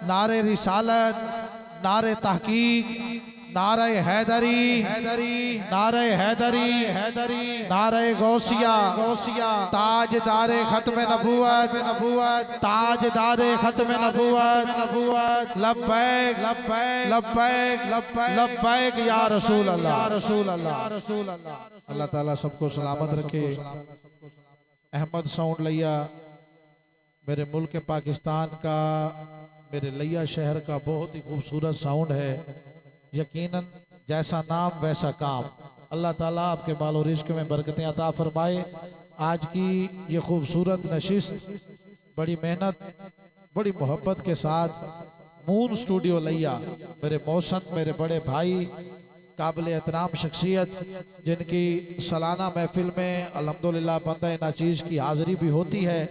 नारे रिसालत, नारे तहकीक, नारे हैदरी, नारे हैदरी, नारे गौसिया, ताजदारे खत्म नबूवत, ताजदारे खत्म नबूवत, लब्बैक लब्बैक लब्बैक या रसूल अल्लाह। अल्लाह ताला सबको सलामत रखे। अहमद साउंड लिया मेरे मुल्क पाकिस्तान का, मेरे लिया शहर का बहुत ही खूबसूरत साउंड है। यकीनन जैसा नाम वैसा काम। अल्लाह ताला आपके बाल और रिज़्क़ में बरकतें अता फरमाए। आज की ये खूबसूरत नशिस्त बड़ी मेहनत बड़ी मोहब्बत के साथ मून स्टूडियो लिया मेरे मौसम, मेरे बड़े भाई, काबिल एहतराम शख्सियत, जिनकी सालाना महफिल में अल्हम्दुलिल्लाह बंदा नाचीज़ की हाज़िरी भी होती है,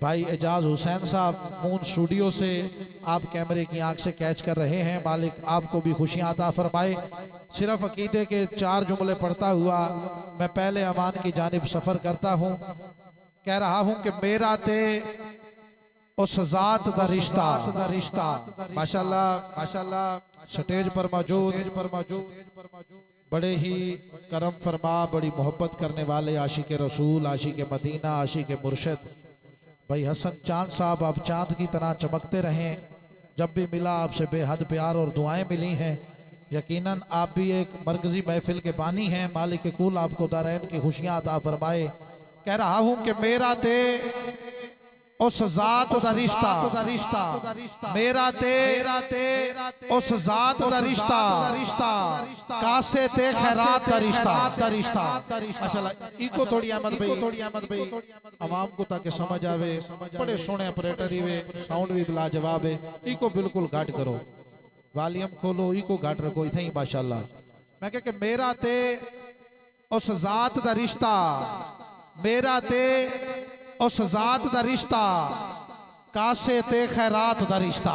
भाई एजाज हुसैन साहब मून स्टूडियो से आप कैमरे की आंख से कैच कर रहे हैं। मालिक आपको भी खुशियां अता फरमाए। सिर्फ अकीदे के 4 जुमले पढ़ता हुआ मैं पहले अमान की जानिब सफ़र करता हूँ। कह रहा हूँ कि मेरा ते उस ज़ात दा रिश्ता माशाल्लाह माशाल्लाह स्टेज पर मौजूद बड़े ही करम फरमा, बड़ी मोहब्बत करने वाले आशिक रसूल, आशिक मदीना, आशिक मुर्शद भाई हसन चांद साहब, आप चांद की तरह चमकते रहें। जब भी मिला आपसे बेहद प्यार और दुआएं मिली हैं। यकीनन आप भी एक मरकजी महफिल के बानी हैं। मालिक कुल आपको दारैन की खुशियां अता फरमाए। कह रहा हूं कि मेरा ते उस ज़ात दा रिश्ता, मेरा ते उस ज़ात दा रिश्ता, कासे ते खैरात दा रिश्ता। माशाल्लाह इको थोड़ी अहमद भाई आवाम को ताकि समझ आवे। बड़े सोने ऑपरेटर ही वे, साउंड भी लाजवाब है। इको बिल्कुल घट करो, वॉल्यूम खोलो, इको घट रखो इथे ही माशाल्लाह। मैं कह के मेरा ते उस ज़ात दा रिश्ता, मेरा ते उस ज़ात दा रिश्ता, कासे ते खैरात दा रिश्ता,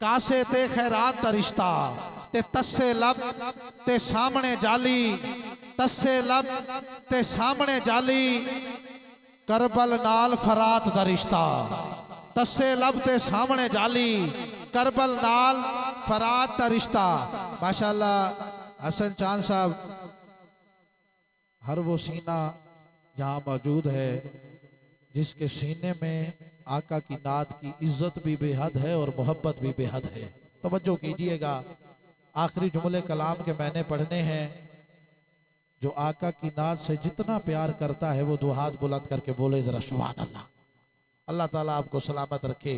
कासे ते खैरात दा रिश्ता, ते तस्से लब ते सामने जाली, तस्से लब ते सामने जाली, करबल नाल फरात दा रिश्ता, तस्से लब ते सामने जाली, करबल नाल फरात दा रिश्ता। माशाल्लाह हसन चांद साहब, हर वो सीना यहाँ मौजूद है जिसके सीने में आका की नात की इज्जत भी बेहद है और मोहब्बत भी बेहद है। तवज्जो कीजिएगा, आखिरी जुमले कलाम के मैंने पढ़ने हैं। जो आका की नात से जितना प्यार करता है वो दो हाथ बुलंद करके बोले जरा सुभान अल्लाह। अल्लाह ताला आपको सलामत रखे।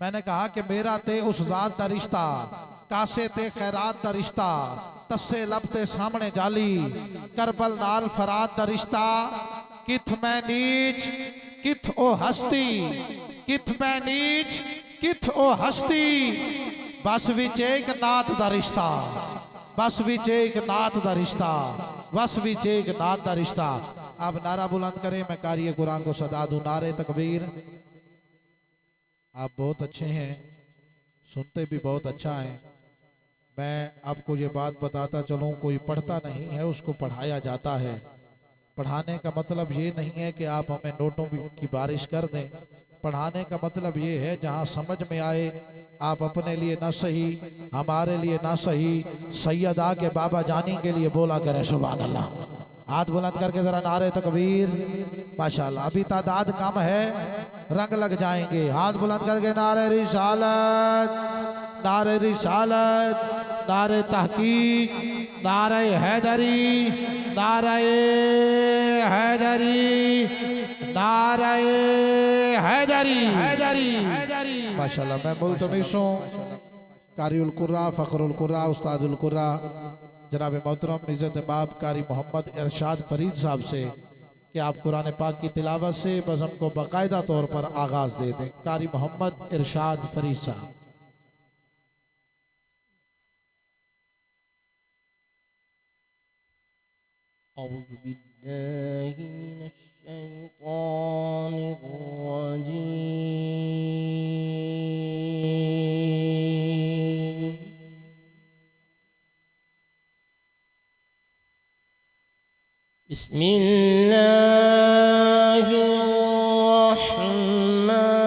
मैंने कहा कि मेरा ते उस ज़ात दा रिश्ता, कासे ते खैरात दा रिश्ता, तस्से लब ते सामने जाली, करबल नाल फरात दा रिश्ता, किथ मैं नीच किथ ओ हस्ती, किथ मैं नीच किथ ओ हस्ती, बस विच एक नात दा रिश्ता, बस विच एक नात दा रिश्ता, बस विच एक नात दा रिश्ता। आप नारा बुलंद करें, मैं कारी कुरान को सदा दूं। नारे तकबीर। आप बहुत अच्छे हैं, सुनते भी बहुत अच्छा है। मैं आपको ये बात बताता चलूं, कोई पढ़ता नहीं है, उसको पढ़ाया जाता है। पढ़ाने का मतलब ये नहीं है कि आप हमें नोटों की बारिश कर दें। पढ़ाने का मतलब ये है जहाँ समझ में आए, आप अपने लिए ना सही, हमारे लिए ना सही, सैयदा के बाबा जानी के लिए बोला करें सुभान अल्लाह। हाथ बुलंद करके जरा नारे तकबीर। माशाल्लाह अभी तादाद कम है, रंग लग जाएंगे। हाथ बुलंद करके नारे रिसालत, नारे रिसालत, नारे तहकीक, नारे हैदरी, नारे हैदरी, नारे हैदरी। माशाल्लाह मैं मुल्तमिस हूँ कारिउल कुर्रा, फ़ख्रुल कुर्रा, उस्तादुल कुर्रा जनाब मोहतरम इज़्ज़त बाप कारी मोहम्मद इरशाद फरीद साहब से कि आप कुरान पाक की तिलावत से बज़म को बाकायदा तौर पर आगाज़ दे दें। कारी मोहम्मद इरशाद फरीद साहब। औज़ु बिल्लाहि मिनश्शैतानिर रजीम। बिस्मिल्लाहिर रहमानिर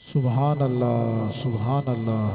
सुभान अल्लाह सुभान अल्लाह।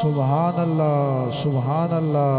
सुभान अल्लाह सुभान अल्लाह।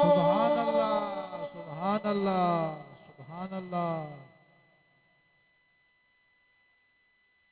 सुभान अल्लाह सुभान अल्लाह।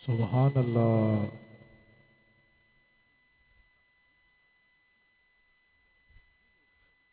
सुभान अल्लाह।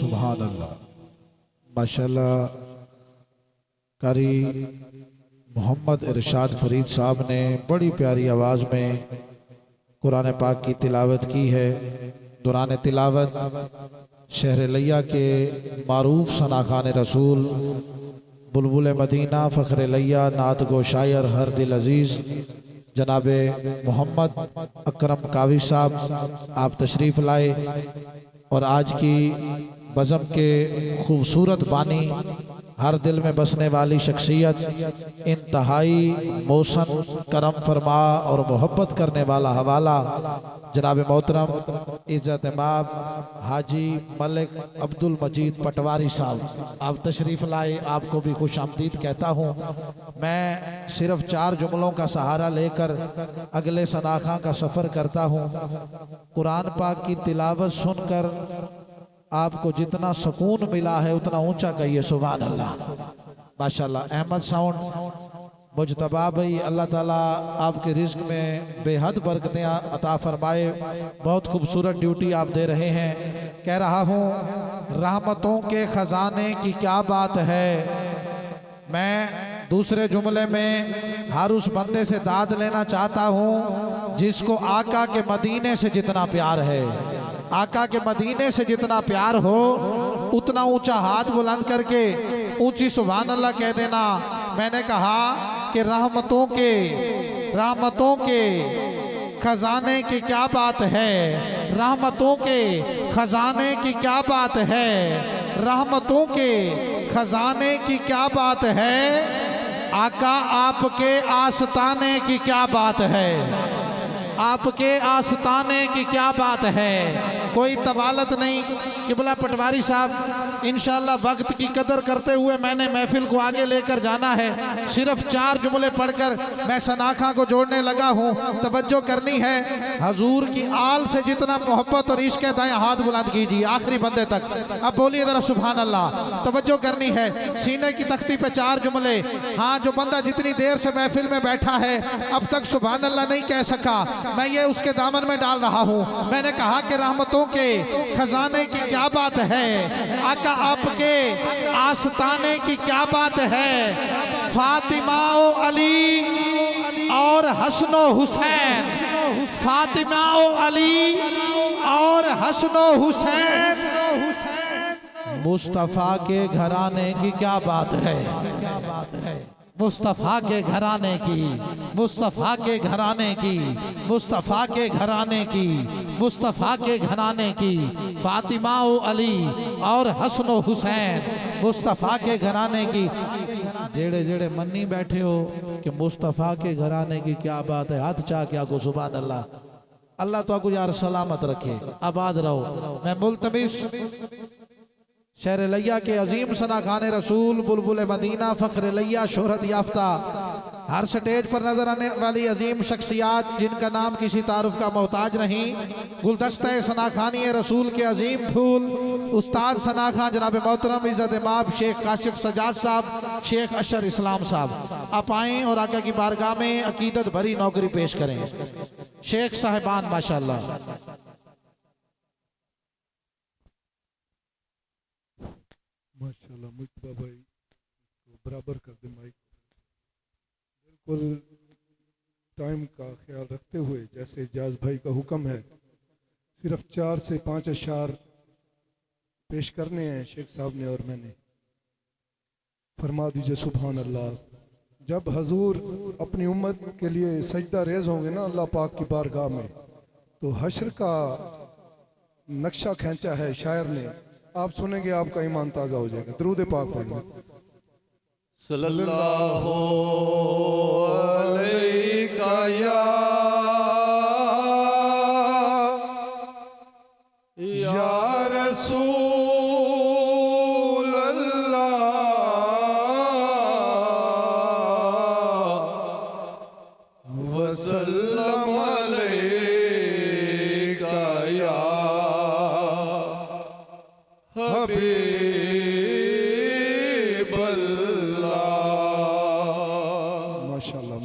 सुभान अल्लाह। माशाल्लाह कारी मोहम्मद इरशाद फरीद साहब ने बड़ी प्यारी आवाज़ में कुरान पाक की तिलावत की है। दौरान तिलावत शहर लिया के मारूफ सना खान रसूल बुलबुल मदीना फ़ख्र लिया नात गो शायर हर दिल अजीज़ जनाब मोहम्मद अकरम कावी साहब आप तशरीफ़ लाए और आज की बज़म के खूबसूरत बानी हर दिल में बसने वाली शख्सियत, इंतहाई मौसन, करम फरमा और मोहब्बत करने वाला हवाला जनाब मोहतरम इज़्ज़त माब हाजी मलिक अब्दुल मजीद पटवारी साहब, आप तशरीफ़ लाए, आपको भी खुश आमदीद कहता हूँ। मैं सिर्फ 4 जुमलों का सहारा लेकर अगले सनाखा का सफ़र करता हूँ। कुरान पाक की तिलावत सुनकर आपको जितना सुकून मिला है उतना ऊंचा कहिए सुभान अल्लाह। माशाल्लाह। अहमद साउंड मुजतबा भाई, अल्लाह ताला आपके रिज़्क़ में बेहद बरकतें अता फरमाए। बहुत खूबसूरत ड्यूटी आप दे रहे हैं। कह रहा हूँ रहमतों के ख़जाने की क्या बात है। मैं दूसरे जुमले में हर उस बंदे से दाद लेना चाहता हूँ जिसको आका के मदीने से जितना प्यार है, आका के मदीने से जितना प्यार हो उतना ऊंचा हाथ बुलंद करके ऊंची सुभान अल्लाह कह देना। मैंने कहा कि रहमतों के खजाने की क्या बात है, रहमतों के खजाने की क्या बात है, रहमतों के खजाने की क्या बात है, आका आपके आस्ताने की क्या बात है, आपके आस्ताने की क्या बात है। कोई तबालत नहीं कि बोला पटवारी साहब इंशाल्लाह वक्त की कदर करते हुए मैंने महफिल को आगे लेकर जाना है। सिर्फ 4 जुमले पढ़कर मैं सनाखा को जोड़ने लगा हूँ। तवज्जो करनी है। हजूर की आल से जितना मोहब्बत और इश्क है दाएं हाथ बुलंद कीजिए आखिरी बंदे तक। अब बोलिए जरा सुभान अल्लाह। तवज्जो करनी है। सीने की तख्ती पे 4 जुमले। हाँ, जो बंदा जितनी देर से महफिल में बैठा है अब तक सुभान अल्लाह नहीं कह सका, मैं ये उसके दामन में डाल रहा हूँ। मैंने कहा कि रहमतों के खजाने की क्या बात है, आका आपके आस्ताने की क्या बात है। फातिमा ओ अली और हसनो हुसैन, फातिमा ओ अली और हसनो हुसैन, मुस्तफ़ा के घराने की क्या बात है, मुस्तफ़ा के घराने की, मुस्तफ़ा के घराने की, मुस्तफ़ा के घराने की, मुस्तफ़ा के घराने की। फातिमा ओ अली और हसन हुसैन, मुस्तफ़ा के घराने की। जेड़े जेड़े मन्नी बैठे हो कि मुस्तफ़ा के घराने की क्या बात है, हाथ चाह क्या को सुभान अल्लाह। अल्लाह तो आपको यार सलामत रखे, आबाद रहो। मैं मुल्तमिस शहर लिया के अजीम सना खान रसूल बुलबुल मदीना फ़ख्र लिया शोहरत याफ्ता हर स्टेज पर नजर आने वाली अजीम शख्सियात जिनका नाम किसी तारुफ का मोहताज नहीं, गुलदस्ता सना खानी रसूल के अजीम फूल उस्ताद सना खान जनाब मोहतरम इज़्ज़त माब शेख काशिफ सजाद साहब, शेख अशर इस्लाम साहब, आप आएँ और आका की बारगाह में अकीदत भरी नौकरी पेश करें। शेख साहिबान माशाल्लाह। माशाल्लाह मुस्तफा भाई को बराबर कर दे माइक। बिल्कुल टाइम का ख्याल रखते हुए जैसे इजाज भाई का हुक्म है, सिर्फ 4 से 5 अशार पेश करने हैं शेख साहब ने और मैंने। फरमा दीजिए सुभान अल्लाह। जब हजूर अपनी उम्मत के लिए सजदा रेज होंगे ना अल्लाह पाक की बारगाह में, तो हश्र का नक्शा खींचा है शायर ने, आप सुनेंगे आपका ईमान ताज़ा हो जाएगा। दरूद पाक पढ़ना। सल्लल्लाहु अलैका या रसूल अल्लाह वसल्लम अलैका या हबीब अल्लाह। माशाल्लाह।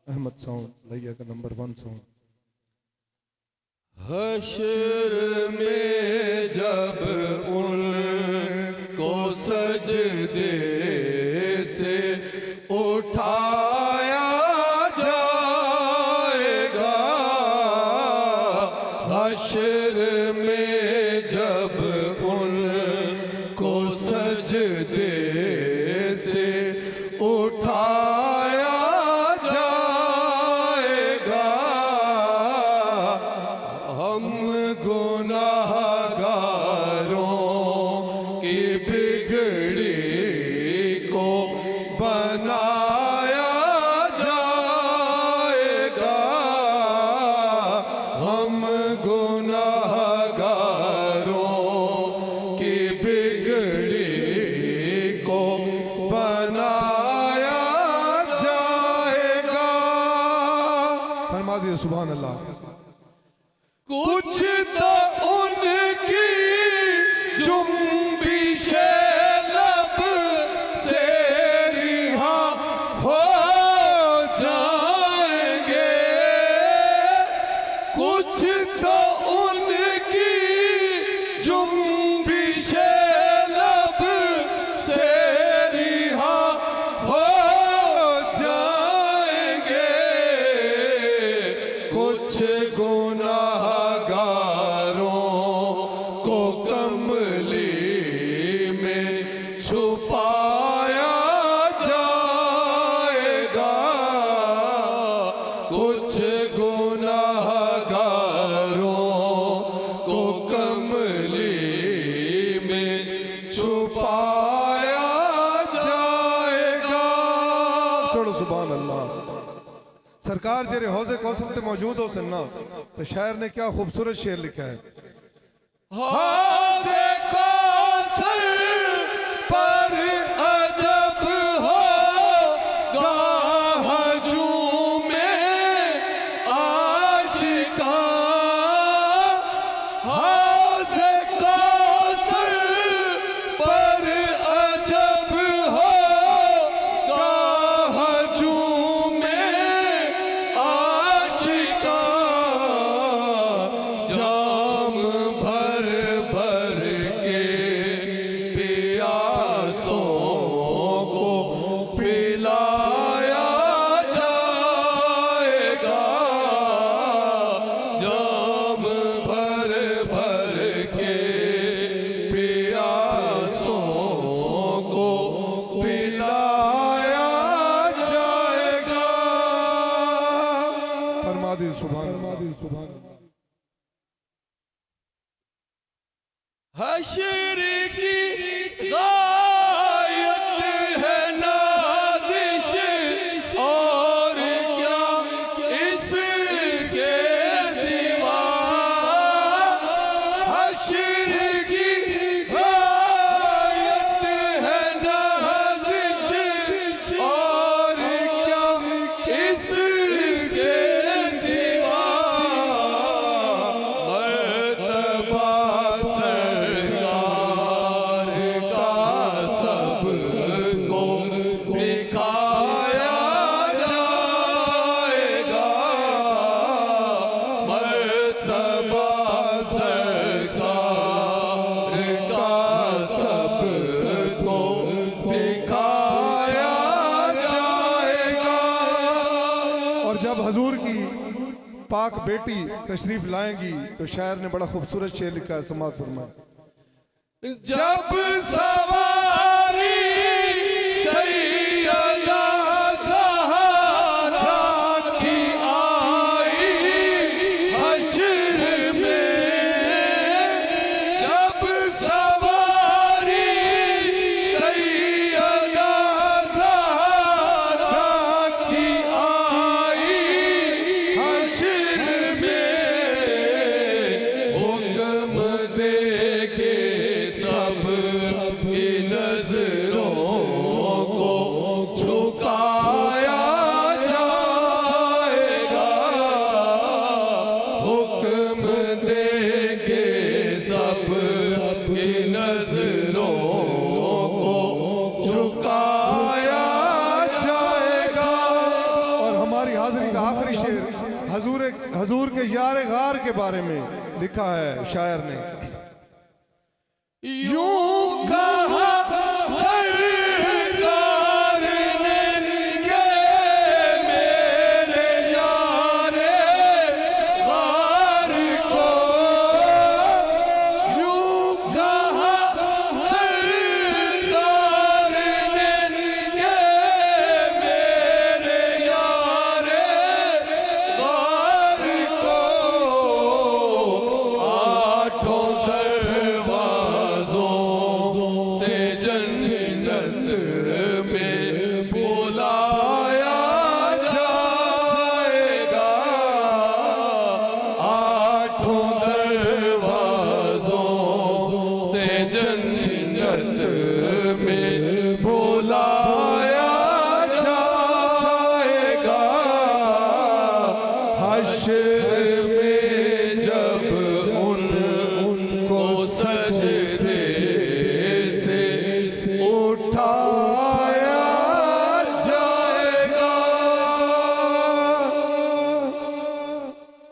अहमद साउंड लैया का नंबर 1 साउंड। हश्र में जब उनको सजदे से उठाया जाएगा, हश्र में जब उनको सजदे से उठाया जाएगा, हम गुनाहगारों फरमा दिए सुभान अल्लाह। कुछ तो उनकी जुम्बिशे लब से रिहा हो जाएंगे, कुछ तो उनकी जुम्बिशे लब से रिहा हो जाएंगे, कुछ गुनाहगारों को कमली में छुपाया जाएगा, कुछ गुनाहगारों को कमली में छुपाया जाएगा। छोड़ो सुभान अल्लाह। सरकार जेरे हौजे कौसम ते मौजूद हो सन्ना तो शायर ने क्या खूबसूरत शेर लिखा है। हौज़े कौसर पर अजब होगा हजूम में आशिका, हौज़े कौसर पर अजब होगा हजूम में आशिका, जाम भर भर के प्यासों को पिलाया जाएगा, जाम भर भर के प्यासों को पिलाया जाएगा। फरमा दी सुभान अल्लाह। हश्र की गायत है नाज़िश और क्या इसके सिवा, हश्र की गायत है नाज़िश और क्या इसके सिवा, मर्तबा सरकार का सबको दिखाया जाएगा, मर्तबा सरकार का सबको दिखाया जाएगा। और जब हजूर की पाक बेटी तशरीफ लाएंगी तो शायर ने बड़ा खूबसूरत शेर लिखा है, समाअत फरमाएं। जब सवारी सैयदा ज़हरा की आई हश्र में, जब सवारी सैयदा ज़हरा की आई हश्र में, हुक्म दे के सब की नजरों को झुकाया जाएगा, हुक्म दे के सब की नजरों को झुकाया जाएगा। और हमारी हाजिरी का आखिरी शेर हजूर के यार गार के बारे में लिखा है शायर ने। यूं कहा सरकार ने के मेरे यारे गार को, यूं कहा सरकार ने के मेरे यारे गार को, आठों दरवाजों से हश्र